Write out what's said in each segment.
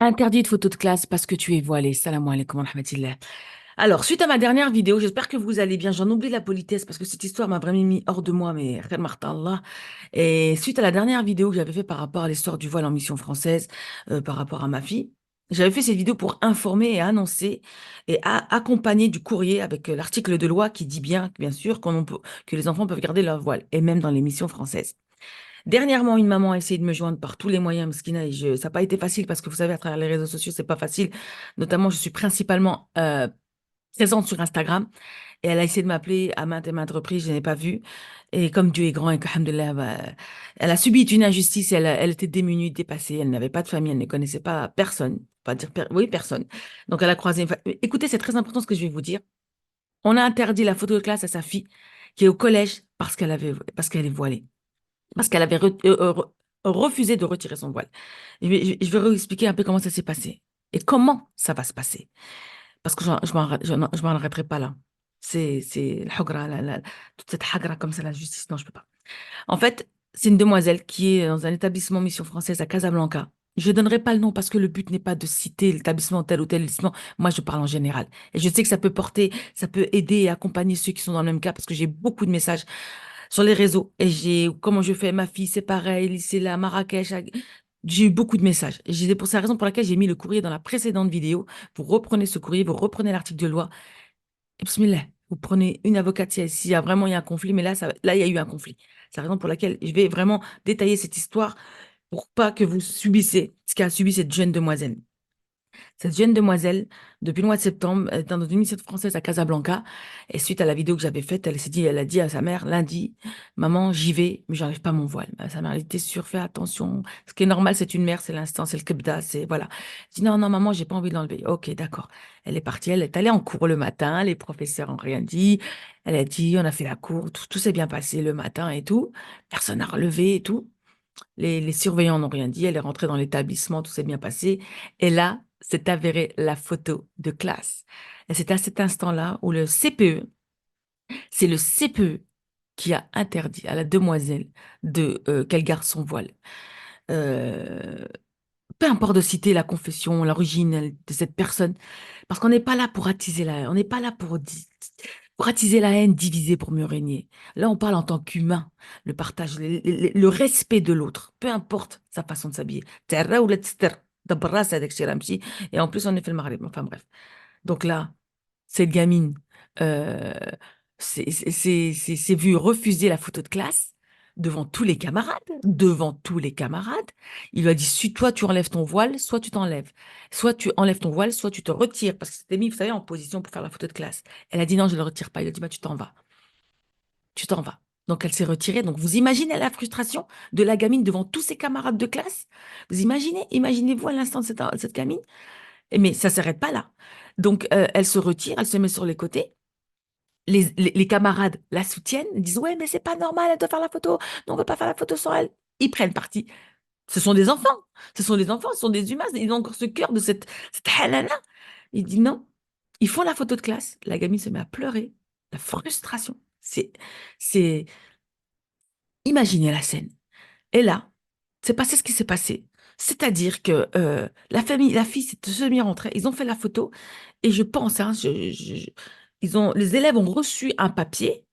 Interdit de photos de classe parce que tu es voilée. Salam alaikum wa rahmatillah. Alors, suite à ma dernière vidéo, j'espère que vous allez bien. J'en oublie la politesse parce que cette histoire m'a vraiment mis hors de moi, mais khair marta Allah. Et suite à la dernière vidéo que j'avais fait par rapport à l'histoire du voile en mission française, par rapport à ma fille, j'avais fait cette vidéo pour informer et annoncer et accompagner du courrier avec l'article de loi qui dit bien sûr, que les enfants peuvent garder leur voile, et même dans les missions françaises. Dernièrement, une maman a essayé de me joindre par tous les moyens, Mskina, et ça n'a pas été facile parce que vous savez, à travers les réseaux sociaux, c'est pas facile. Notamment, je suis principalement présente sur Instagram et elle a essayé de m'appeler à maintes et maintes reprises, je n'ai pas vu. Et comme Dieu est grand et que, alhamdoulilah, bah, elle a subi une injustice, elle était démunie, dépassée, elle n'avait pas de famille, elle ne connaissait pas personne, pas dire oui, personne. Donc elle a croisé Écoutez, c'est très important ce que je vais vous dire. On a interdit la photo de classe à sa fille qui est au collège parce qu'elle est voilée parce qu'elle avait refusé de retirer son voile. Je vais réexpliquer un peu comment ça s'est passé et comment ça va se passer. Parce que je m'en arrêterai pas là. C'est le hagra, toute cette hagra comme ça, la justice, non, je peux pas. En fait, c'est une demoiselle qui est dans un établissement mission française à Casablanca. Je ne donnerai pas le nom parce que le but n'est pas de citer l'établissement tel ou tel établissement. Moi, je parle en général. Et je sais que ça peut porter, ça peut aider et accompagner ceux qui sont dans le même cas parce que j'ai beaucoup de messages sur les réseaux. Et comment je fais, ma fille, c'est pareil, c'est là, Marrakech. J'ai eu beaucoup de messages. Et pour cette raison pour laquelle j'ai mis le courrier dans la précédente vidéo. Vous reprenez ce courrier, vous reprenez l'article de loi. Et bismillah, vous prenez une avocate s'il y a vraiment un conflit. Mais là, là, il y a eu un conflit. C'est la raison pour laquelle je vais vraiment détailler cette histoire pour pas que vous subissiez ce qu'a subi cette jeune demoiselle. Cette jeune demoiselle, depuis le mois de septembre, elle est dans une mission française à Casablanca. Et suite à la vidéo que j'avais faite, elle a dit à sa mère lundi, maman, j'y vais, mais j'enlève pas mon voile. Sa mère, elle était sûre, fais attention. Ce qui est normal, c'est une mère, c'est l'instant, c'est le kebda, c'est voilà. Je dis non, non, maman, j'ai pas envie de l'enlever. Ok, d'accord. Elle est partie, elle est allée en cours le matin, les professeurs n'ont rien dit. Elle a dit, on a fait la cour, tout s'est bien passé le matin et tout. Personne n'a relevé et tout. Les surveillants n'ont rien dit. Elle est rentrée dans l'établissement, tout s'est bien passé. Et là, s'est avérée la photo de classe. Et c'est à cet instant-là où le CPE, c'est le CPE qui a interdit à la demoiselle de qu'elle garde son voile. Euh, Peu importe de citer la confession, l'origine de cette personne, parce qu'on n'est pas là pour attiser la haine, on n'est pas là pour attiser la haine, diviser pour mieux régner. Là, on parle en tant qu'humain, le partage, le respect de l'autre, peu importe sa façon de s'habiller. Terra ou la tster, d'abra, c'est avec Shiramsi, et en plus, on est fait le Maghreb. Enfin bref. Donc là, cette gamine euh, s'est vue refuser la photo de classe devant tous les camarades, devant tous les camarades. Il lui a dit, si toi tu enlèves ton voile, soit tu t'enlèves. Soit tu enlèves ton voile, soit tu te retires. Parce que c'était mis, vous savez, en position pour faire la photo de classe. Elle a dit, non, je ne le retire pas. Il a dit, bah, tu t'en vas. Tu t'en vas. Donc elle s'est retirée. Donc vous imaginez la frustration de la gamine devant tous ses camarades de classe? Vous imaginez-vous à l'instant de cette gamine? Mais ça ne s'arrête pas là. Donc elle se retire, elle se met sur les côtés. Les camarades la soutiennent, ils disent, ouais, mais c'est pas normal, elle doit faire la photo. Non, on ne veut pas faire la photo sans elle. Ils prennent parti. Ce sont des enfants. Ce sont des enfants, ce sont des humains. Ils ont encore ce cœur de cette halala. Il dit non. Ils font la photo de classe. La gamine se met à pleurer. La frustration. C'est, imaginez la scène. Et là, c'est passé ce qui s'est passé. C'est-à-dire que la fille s'est semi-rentrée. Ils ont fait la photo et je pense, hein, les élèves ont reçu un papier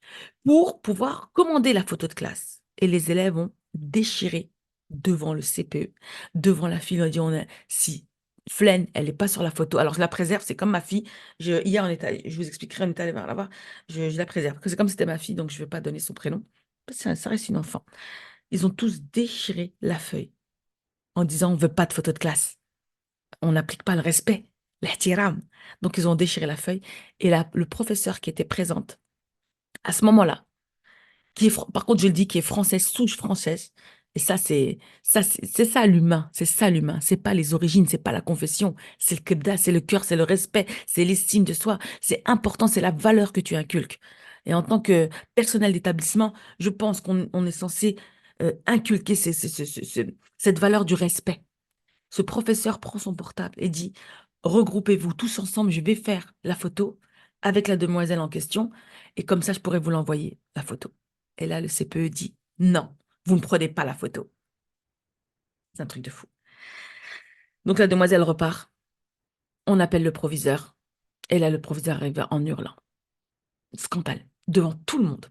pour pouvoir commander la photo de classe. Et les élèves ont déchiré devant le CPE, devant la fille. On a dit, si Flaine, elle n'est pas sur la photo, alors je la préserve, c'est comme ma fille. Hier, je vous expliquerai, on est allé vers là-bas, je la préserve. Parce que c'est comme si c'était ma fille, donc je ne vais pas donner son prénom. Ça reste une enfant. Ils ont tous déchiré la feuille en disant, on ne veut pas de photo de classe. On n'applique pas le respect, l'ihtiram. Donc, ils ont déchiré la feuille. Et là, le professeur qui était présente à ce moment-là, par contre, je le dis, qui est française, souche française. Et c'est ça l'humain, c'est ça l'humain. C'est pas les origines, c'est pas la confession, c'est le kebda, c'est le cœur, c'est le respect, c'est l'estime de soi. C'est important, c'est la valeur que tu inculques. Et en tant que personnel d'établissement, je pense qu'on est censé inculquer cette valeur du respect. Ce professeur prend son portable et dit, regroupez-vous tous ensemble, je vais faire la photo avec la demoiselle en question, et comme ça, je pourrais vous l'envoyer, la photo. Et là, le CPE dit, non, vous ne prenez pas la photo. C'est un truc de fou. Donc la demoiselle repart, on appelle le proviseur, et là le proviseur arrive en hurlant. Scandale, devant tout le monde.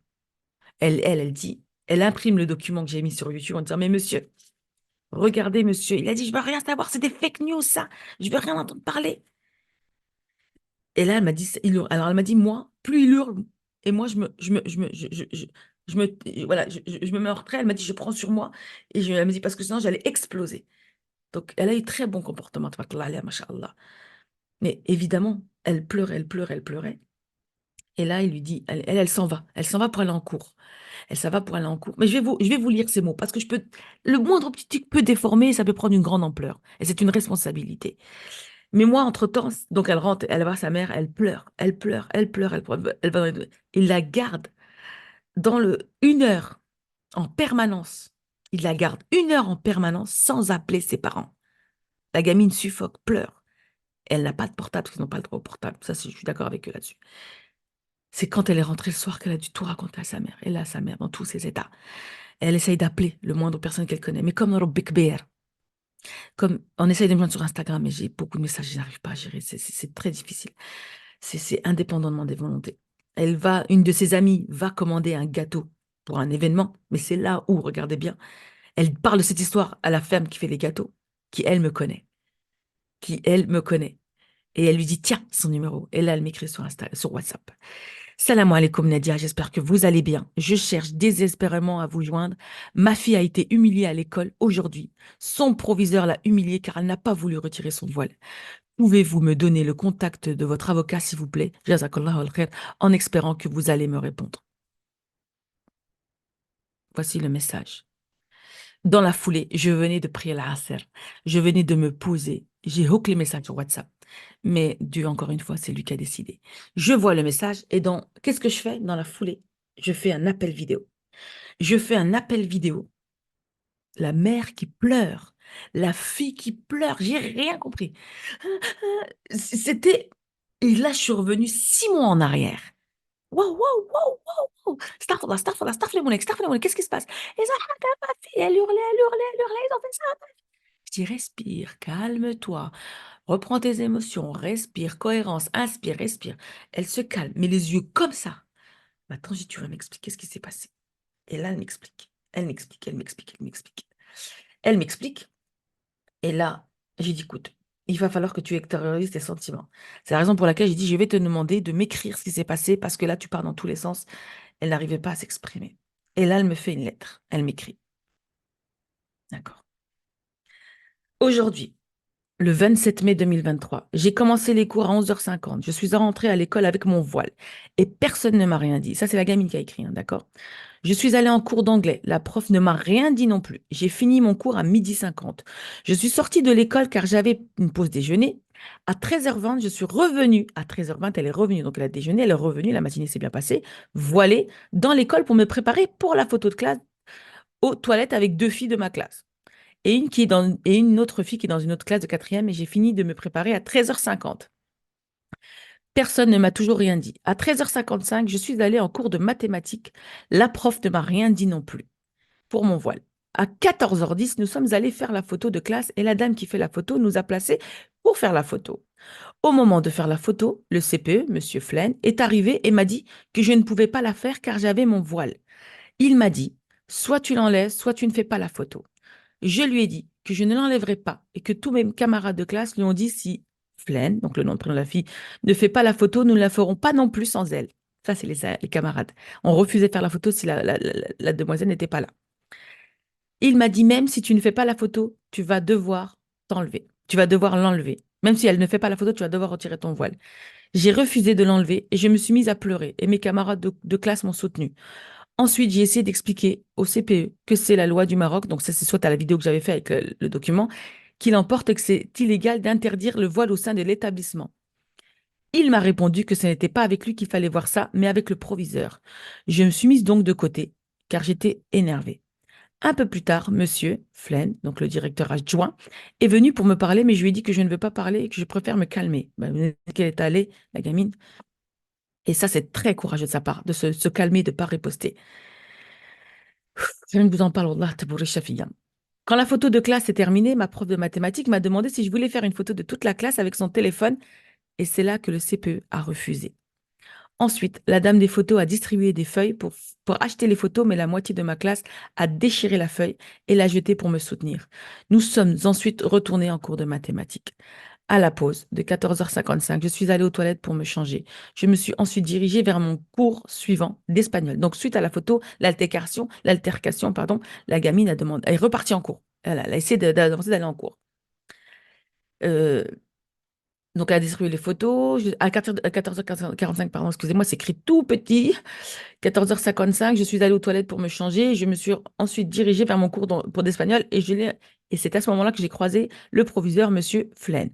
Elle dit, elle imprime le document que j'ai mis sur YouTube en disant, mais monsieur, regardez monsieur, il a dit, je veux rien savoir, c'est des fake news ça, je veux rien entendre parler. Et là, elle m'a dit, il hurle. Alors elle m'a dit, moi, plus il hurle, et moi voilà, je me mets en retrait, elle m'a dit, je prends sur moi, elle me dit, parce que sinon j'allais exploser. Donc elle a eu très bon comportement, tabarakallah alayha, masha'Allah. Mais évidemment, elle pleurait, elle pleurait, elle pleurait. Et là, il lui dit, elle s'en va. Elle s'en va pour aller en cours. Elle s'en va pour aller en cours. Mais je vais vous lire ces mots parce que le moindre petit truc peut déformer et ça peut prendre une grande ampleur. Et c'est une responsabilité. Mais moi, entre-temps, donc elle rentre, elle va à sa mère, elle pleure, elle pleure, elle pleure, elle pleure. Il la garde dans une heure en permanence. Il la garde une heure en permanence sans appeler ses parents. La gamine suffoque, pleure. Elle n'a pas de portable parce qu'ils n'ont pas le droit au portable. Ça, je suis d'accord avec eux là-dessus. C'est quand elle est rentrée le soir qu'elle a dû tout raconter à sa mère. Et là, sa mère, dans tous ses états. Elle essaye d'appeler le moindre personne qu'elle connaît. Mais comme Rabbi Kbir, comme on essaye de me joindre sur Instagram, mais j'ai beaucoup de messages, je n'arrive pas à gérer. C'est très difficile. C'est indépendamment des volontés. Une de ses amies va commander un gâteau pour un événement, mais c'est là où, regardez bien, elle parle de cette histoire à la femme qui fait les gâteaux, qui elle me connaît, qui elle me connaît. Et elle lui dit, tiens, son numéro. Et là, elle m'écrit sur WhatsApp. Salam alaikum Nadia, j'espère que vous allez bien. Je cherche désespérément à vous joindre. Ma fille a été humiliée à l'école aujourd'hui. Son proviseur l'a humiliée car elle n'a pas voulu retirer son voile. Pouvez-vous me donner le contact de votre avocat, s'il vous plaît? Jazakallah al-khair, en espérant que vous allez me répondre. Voici le message. Dans la foulée, je venais de prier la Asr. Je venais de me poser. J'ai hook les messages sur WhatsApp. Mais Dieu, encore une fois, c'est lui qui a décidé. Je vois le message et qu'est-ce que je fais dans la foulée? Je fais un appel vidéo. Je fais un appel vidéo. La mère qui pleure, la fille qui pleure, j'ai rien compris. C'était... Et là, je suis revenue 6 mois en arrière. Waouh, waouh, waouh, waouh, waouh. Astaghfirullah, astaghfirullah, astaghfirullah, mon qu'est-ce qui se passe? Ils ont attaqué ma fille, elle hurlait, elle hurlait, elle hurlait, ils ont fait ça. Je dis, respire, calme-toi, reprends tes émotions, respire, cohérence, inspire, respire. Elle se calme, mais les yeux comme ça. Maintenant, tu vas m'expliquer ce qui s'est passé. Et là, elle m'explique. Elle m'explique, elle m'explique, elle m'explique. Elle m'explique. Et là, j'ai dit, écoute, il va falloir que tu extériorises tes sentiments. C'est la raison pour laquelle j'ai dit, je vais te demander de m'écrire ce qui s'est passé parce que là, tu pars dans tous les sens. Elle n'arrivait pas à s'exprimer. Et là, elle me fait une lettre. Elle m'écrit. D'accord. Aujourd'hui, le 27 mai 2023, j'ai commencé les cours à 11h50. Je suis rentrée à l'école avec mon voile et personne ne m'a rien dit. Ça, c'est la gamine qui a écrit, hein, d'accord? Je suis allée en cours d'anglais. La prof ne m'a rien dit non plus. J'ai fini mon cours à 12h50. Je suis sortie de l'école car j'avais une pause déjeuner. À 13h20, je suis revenue. À 13h20, elle est revenue. Donc, elle a déjeuné, elle est revenue. La matinée s'est bien passée. Voilée dans l'école pour me préparer pour la photo de classe aux toilettes avec 2 filles de ma classe. Et une autre fille qui est dans une autre classe de quatrième. Et j'ai fini de me préparer à 13h50. Personne ne m'a toujours rien dit. À 13h55, je suis allée en cours de mathématiques. La prof ne m'a rien dit non plus pour mon voile. À 14h10, nous sommes allés faire la photo de classe et la dame qui fait la photo nous a placés pour faire la photo. Au moment de faire la photo, le CPE, Monsieur Flynn, est arrivé et m'a dit que je ne pouvais pas la faire car j'avais mon voile. Il m'a dit, soit tu l'enlèves, soit tu ne fais pas la photo. Je lui ai dit que je ne l'enlèverai pas et que tous mes camarades de classe lui ont dit si Flynn, donc le nom de prénom de la fille, ne fait pas la photo, nous ne la ferons pas non plus sans elle. Ça, c'est les camarades. On refusait de faire la photo si la demoiselle n'était pas là. Il m'a dit, même si tu ne fais pas la photo, tu vas devoir t'enlever. Tu vas devoir l'enlever. Même si elle ne fait pas la photo, tu vas devoir retirer ton voile. J'ai refusé de l'enlever et je me suis mise à pleurer et mes camarades de classe m'ont soutenue. Ensuite, j'ai essayé d'expliquer au CPE que c'est la loi du Maroc, donc ça c'est soit à la vidéo que j'avais fait avec le document, qu'il emporte et que c'est illégal d'interdire le voile au sein de l'établissement. Il m'a répondu que ce n'était pas avec lui qu'il fallait voir ça, mais avec le proviseur. Je me suis mise donc de côté, car j'étais énervée. Un peu plus tard, monsieur Flynn, donc le directeur adjoint, est venu pour me parler, mais je lui ai dit que je ne veux pas parler et que je préfère me calmer. Ben, vous savez qu'elle est allée, la gamine. Et ça, c'est très courageux de sa part, de se calmer, de ne pas riposter. Je vous en parle, wallah, tabouri shafiya. Quand la photo de classe est terminée, ma prof de mathématiques m'a demandé si je voulais faire une photo de toute la classe avec son téléphone et c'est là que le CPE a refusé. Ensuite, la dame des photos a distribué des feuilles pour acheter les photos, mais la moitié de ma classe a déchiré la feuille et l'a jetée pour me soutenir. Nous sommes ensuite retournés en cours de mathématiques. À la pause de 14h55, je suis allée aux toilettes pour me changer. Je me suis ensuite dirigée vers mon cours suivant d'espagnol. Donc, suite à la photo, l'altercation, pardon, la gamine a demandé, elle est repartie en cours. Elle a essayé d'avancer, d'aller en cours. Euh, donc, elle a distribué les photos. À 14h45, pardon, excusez-moi, c'est écrit tout petit. 14h55, je suis allée aux toilettes pour me changer. Je me suis ensuite dirigée vers mon cours pour d'espagnol et c'est à ce moment-là que j'ai croisé le proviseur, Monsieur Flynn,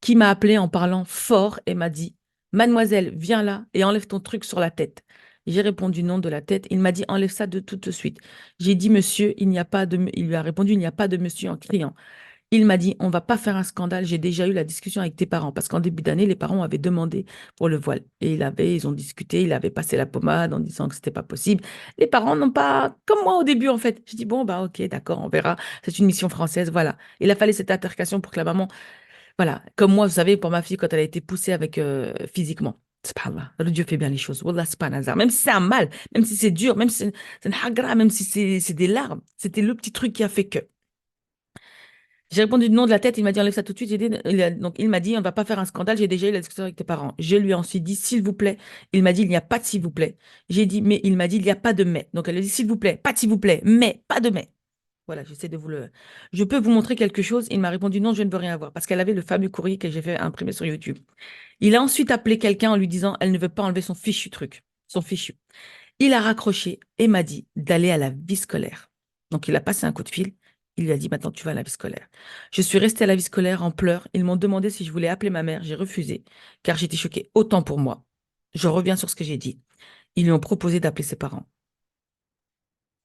qui m'a appelé en parlant fort et m'a dit, Mademoiselle, viens là et enlève ton truc sur la tête. J'ai répondu non de la tête. Il m'a dit, enlève ça de tout de suite. J'ai dit, monsieur, il n'y a pas de... Il lui a répondu, il n'y a pas de monsieur en criant. Il m'a dit, on va pas faire un scandale. J'ai déjà eu la discussion avec tes parents parce qu'en début d'année, les parents avaient demandé pour le voile. Et ils ont discuté, il avait passé la pommade en disant que c'était pas possible. Les parents n'ont pas, comme moi au début en fait. Je dis, bon, bah ok, d'accord, on verra. C'est une mission française, voilà. Il a fallu cette altercation pour que la maman voilà, comme moi, vous savez, pour ma fille, quand elle a été poussée avec physiquement, subhanallah, le Dieu fait bien les choses. Wallah, c'est pas un hasard. Même si c'est un mal, même si c'est dur, même si c'est une hagra, même si c'est des larmes, c'était le petit truc qui a fait que. J'ai répondu non de la tête, il m'a dit enlève ça tout de suite. Donc il m'a dit on va pas faire un scandale, j'ai déjà eu la discussion avec tes parents. Je lui ai ensuite dit s'il vous plaît. Il m'a dit il n'y a pas de s'il vous plaît. J'ai dit mais il m'a dit il n'y a pas de mais. Donc elle a dit s'il vous plaît, pas de s'il vous plaît, mais pas de mais. Voilà, j'essaie de vous le. Je peux vous montrer quelque chose. Il m'a répondu non, je ne veux rien voir parce qu'elle avait le fameux courrier que j'ai fait imprimer sur YouTube. Il a ensuite appelé quelqu'un en lui disant elle ne veut pas enlever son fichu truc, son fichu. Il a raccroché et m'a dit d'aller à la vie scolaire. Donc il a passé un coup de fil. Il lui a dit maintenant tu vas à la vie scolaire. Je suis restée à la vie scolaire en pleurs. Ils m'ont demandé si je voulais appeler ma mère. J'ai refusé car j'étais choquée autant pour moi. Je reviens sur ce que j'ai dit. Ils lui ont proposé d'appeler ses parents.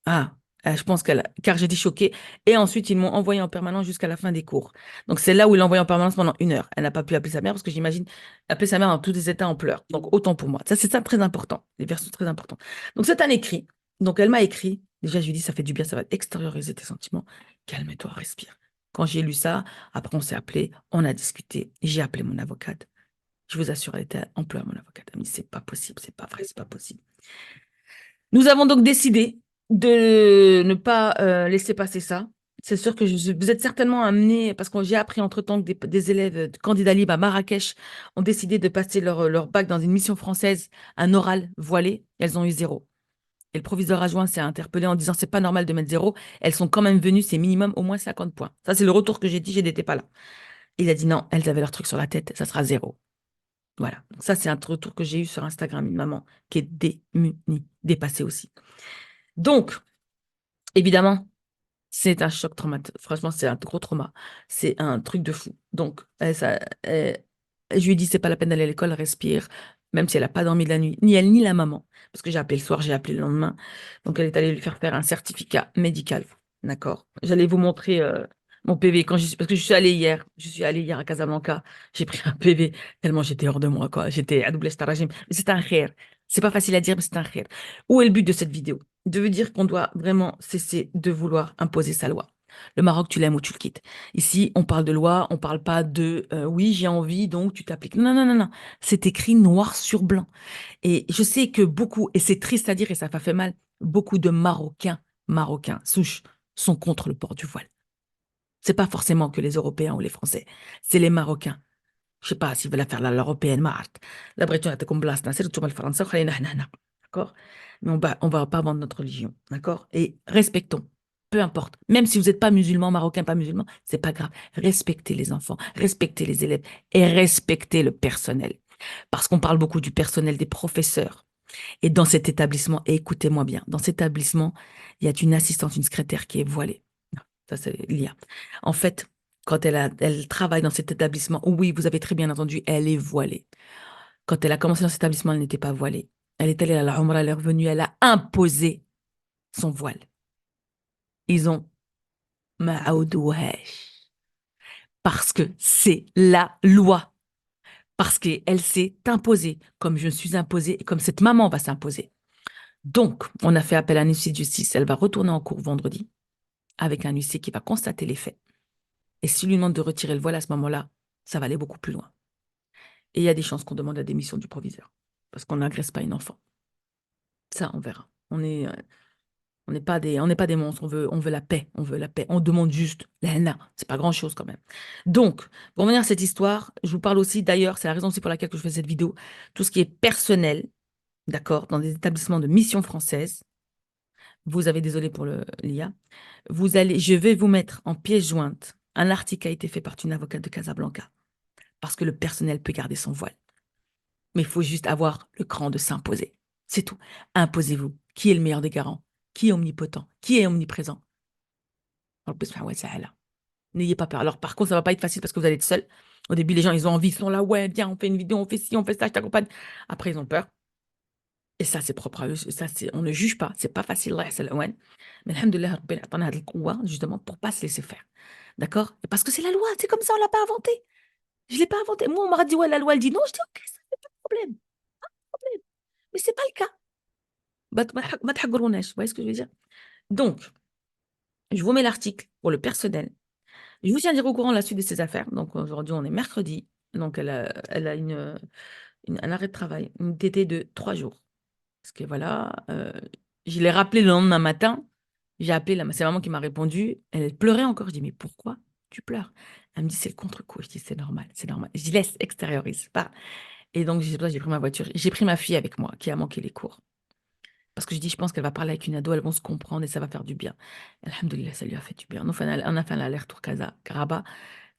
Ah, je pense qu'elle, car j'étais choquée. Et ensuite, ils m'ont envoyé en permanence jusqu'à la fin des cours. Donc, c'est là où ils l'ont envoyé en permanence pendant 1 heure. Elle n'a pas pu appeler sa mère parce que j'imagine appeler sa mère dans tous les états en pleurs. Donc, autant pour moi. Ça, c'est ça très important. Les versions très importants. Donc, c'est un écrit. Donc, elle m'a écrit. Déjà, je lui ai dit, ça fait du bien, ça va extérioriser tes sentiments. Calme-toi, respire. Quand j'ai lu ça, après, on s'est appelé, on a discuté. J'ai appelé mon avocate. Je vous assure, elle était en pleurs, mon avocate. Elle m'a dit, c'est pas possible, c'est pas vrai, c'est pas possible. Nous avons donc décidé de ne pas laisser passer ça. C'est sûr que vous êtes certainement amenés, parce que j'ai appris entre-temps que des élèves de candidats libres à Marrakech ont décidé de passer leur bac dans une mission française, un oral voilé, et elles ont eu 0. Et le proviseur adjoint s'est interpellé en disant c'est pas normal de mettre 0. Elles sont quand même venues, c'est minimum au moins 50 points. Ça, c'est le retour que j'ai dit, j'étais pas là. Il a dit non, elles avaient leur truc sur la tête, ça sera 0. Voilà. Donc ça, c'est un retour que j'ai eu sur Instagram, une maman qui est démunie, dépassée aussi. Donc, évidemment, c'est un choc traumatique. Franchement, c'est un gros trauma. C'est un truc de fou. Donc, je lui ai dit, c'est pas la peine d'aller à l'école, respire, même si elle n'a pas dormi de la nuit, ni elle ni la maman. Parce que j'ai appelé le soir, j'ai appelé le lendemain. Donc, elle est allée lui faire un certificat médical. D'accord? J'allais vous montrer mon PV parce que je suis allée hier. Je suis allée hier à Casablanca. J'ai pris un PV tellement j'étais hors de moi, quoi. J'étais à double régime. Mais c'est un khair. C'est pas facile à dire, mais c'est un khair. Où est le but de cette vidéo? De vous dire qu'on doit vraiment cesser de vouloir imposer sa loi. Le Maroc, tu l'aimes ou tu le quittes. Ici, on parle de loi, on parle pas de oui, j'ai envie, donc tu t'appliques. Non, non, non, non. C'est écrit noir sur blanc. Et je sais que beaucoup, et c'est triste à dire et ça m'a fait mal, beaucoup de Marocains, souches, sont contre le port du voile. C'est pas forcément que les Européens ou les Français, c'est les Marocains. Je sais pas s'ils veulent faire l'européenne, ما عرفت. La Bretonne était comme blas, ناصر, نتوما الفرنسا وخلينا حنا هنا. D'accord? Mais on va pas vendre notre religion. D'accord? Et respectons. Peu importe. Même si vous n'êtes pas musulman, marocain, pas musulman, c'est pas grave. Respectez les enfants, respectez les élèves et respectez le personnel. Parce qu'on parle beaucoup du personnel des professeurs. Et dans cet établissement, et écoutez-moi bien, dans cet établissement, il y a une assistante, une secrétaire qui est voilée. Non, ça, c'est l'IA. En fait, quand elle travaille dans cet établissement, oui, vous avez très bien entendu, elle est voilée. Quand elle a commencé dans cet établissement, elle n'était pas voilée. Elle est allée à la Umrah, elle est revenue, elle a imposé son voile. Ils ont ma'aoudouhesh. Parce que c'est la loi. Parce qu'elle s'est imposée, comme je me suis imposée, et comme cette maman va s'imposer. Donc, on a fait appel à un huissier de justice. Elle va retourner en cours vendredi. avec un huissier qui va constater les faits. Et s'il lui demande de retirer le voile à ce moment-là, ça va aller beaucoup plus loin. Et il y a des chances qu'on demande la démission du proviseur. Parce qu'on n'agresse pas une enfant. Ça, on verra. On n'est pas des monstres, on veut la paix, on veut la paix. On demande juste la henna. C'est pas grand-chose quand même. Donc, pour revenir à cette histoire, je vous parle aussi, d'ailleurs, c'est la raison aussi pour laquelle que je fais cette vidéo, tout ce qui est personnel, d'accord, dans des établissements de mission française. Vous avez, désolé pour l'IA, je vais vous mettre en pièce jointe un article qui a été fait par une avocate de Casablanca, parce que le personnel peut garder son voile. Mais il faut juste avoir le cran de s'imposer. C'est tout. Imposez-vous. Qui est le meilleur des garants? Qui est omnipotent? Qui est omniprésent? Rabbi subhanahu wa ta'ala. N'ayez pas peur. Alors, par contre, ça va pas être facile parce que vous allez être seul. Au début, les gens, ils ont envie, ils sont là, ouais, viens, on fait une vidéo, on fait ci, on fait ça, je t'accompagne. Après, ils ont peur. Et ça, c'est propre à eux. Ça, on ne juge pas. C'est pas facile. Allah yahsal awan. Mais alhamdoulilah, Rabbi a'tana hadal quwwa, justement, pour pas se laisser faire. D'accord? Et parce que c'est la loi. C'est comme ça, on l'a pas inventé. Je l'ai pas inventé. Moi, on m'a dit, ouais, la loi, elle dit non. Je dis, ok, ça fait pas de problème. Problème. Mais c'est pas le cas. ما تحقروناش. Vous voyez ce que je veux dire? Donc, je vous mets l'article pour le personnel. Je vous tiendrai au courant de la suite de ces affaires. Donc, aujourd'hui, on est mercredi. Donc, elle a un arrêt de travail, une TT de 3 jours. Parce que voilà, je l'ai rappelé le lendemain matin. J'ai appelé, c'est maman qui m'a répondu. Elle pleurait encore. Je dis, mais pourquoi tu pleures? Elle me dit, c'est le contre-coup. Je dis, c'est normal, c'est normal. Je laisse extériorise pas. Et donc, c'est pour ça que j'ai pris ma voiture. J'ai pris ma fille avec moi, qui a manqué les cours. Parce que je dis, je pense qu'elle va parler avec une ado, elles vont se comprendre et ça va faire du bien. Alhamdoulilah, ça lui a fait du bien. On a fait l'aller-retour Casa-Karaba.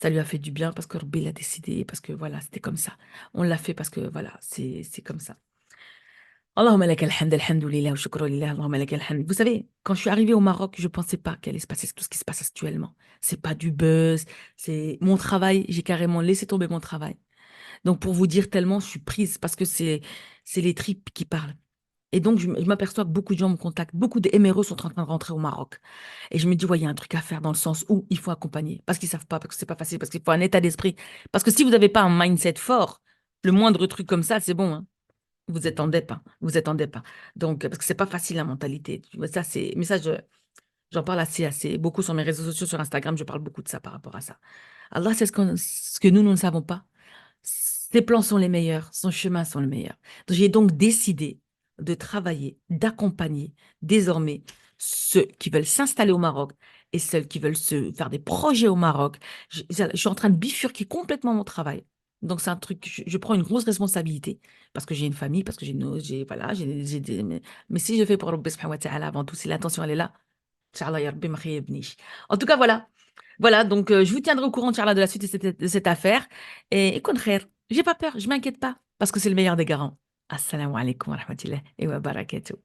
Ça lui a fait du bien parce que Rabbi l'a décidé, parce que voilà, c'était comme ça. On l'a fait parce que voilà, c'est comme ça. Allahumma lak alhamd, alhamdoulilah, wa shukru lillah, Allahumma lak alhamd. Vous savez, quand je suis arrivée au Maroc, je ne pensais pas qu'elle allait se passer tout ce qui se passe actuellement. C'est pas du buzz, c'est mon travail. J'ai carrément laissé tomber mon travail. Donc, pour vous dire tellement, je suis prise parce que c'est les tripes qui parlent. Et donc, je m'aperçois que beaucoup de gens me contactent, beaucoup de MRE sont en train de rentrer au Maroc. Et je me dis, ouais, il y a un truc à faire dans le sens où il faut accompagner. Parce qu'ils ne savent pas, parce que c'est pas facile, parce qu'il faut un état d'esprit. Parce que si vous n'avez pas un mindset fort, le moindre truc comme ça, c'est bon, hein. Vous êtes en dep, hein. Vous êtes en dep, hein. Donc, parce que c'est pas facile la mentalité. Tu vois, ça, mais ça, j'en parle assez. Beaucoup sur mes réseaux sociaux, sur Instagram, je parle beaucoup de ça par rapport à ça. Allah, c'est ce que nous ne savons pas. Ses plans sont les meilleurs, son chemin sont les meilleurs. J'ai donc décidé de travailler, d'accompagner désormais ceux qui veulent s'installer au Maroc et ceux qui veulent se faire des projets au Maroc. Je suis en train de bifurquer complètement mon travail. Donc c'est un truc, je prends une grosse responsabilité parce que j'ai une famille, parce que voilà, mais si je fais pour Rabbi subhanahu wa ta'ala avant tout, si l'intention elle est là, Inch'Allah, ya Rabbi ma khayebnish. En tout cas, voilà. Voilà, donc je vous tiendrai au courant, Inch'Allah, de la suite de cette affaire. Et écoute, khair, j'ai pas peur, je m'inquiète pas, parce que c'est le meilleur des garants. Assalamu alaikum wa rahmatullahi wa barakatuh.